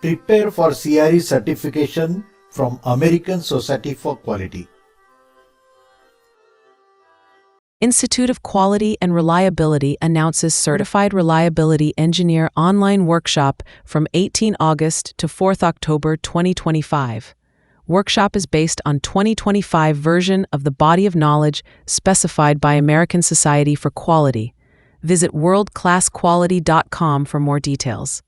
Prepare for CRE certification from American Society for Quality. Institute of Quality and Reliability announces Certified Reliability Engineer online workshop from 18 August to 4th October 2025. Workshop is based on 2025 version of the body of knowledge specified by American Society for Quality. Visit worldclassquality.com for more details.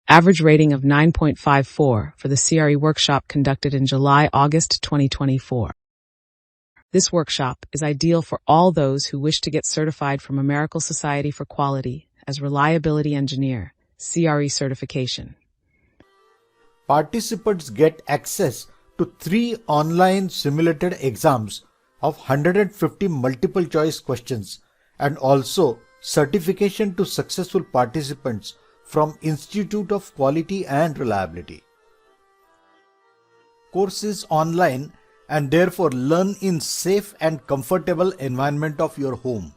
Average rating of 9.54 for the CRE workshop conducted in July-August 2024. This workshop is ideal for all those who wish to get certified from American Society for Quality as Reliability Engineer, CRE certification. Participants get access to 3 online simulated exams of 150 multiple choice questions and also certification to successful participants from Institute of Quality and Reliability. Course is online and therefore learn in safe and comfortable environment of your home.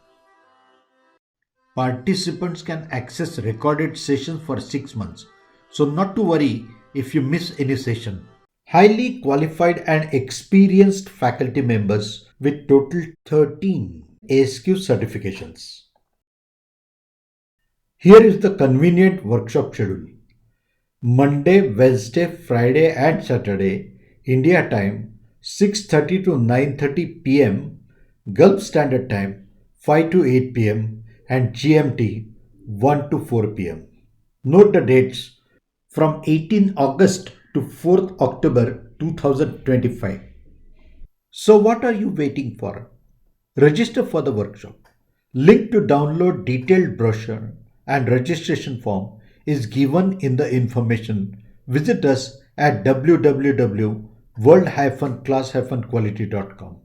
Participants can access recorded sessions for 6 months, so not to worry if you miss any session. Highly qualified and experienced faculty members with total 13 ASQ certifications. Here is the convenient workshop schedule. Monday, Wednesday, Friday and Saturday, India time 6:30 to 9:30 p.m., Gulf Standard Time 5 to 8 p.m. and GMT 1 to 4 p.m. Note the dates from 18 August to 4th October 2025. So what are you waiting for? Register for the workshop. Link to download detailed brochure and registration form is given in the information. Visit us at www.world-class-quality.com.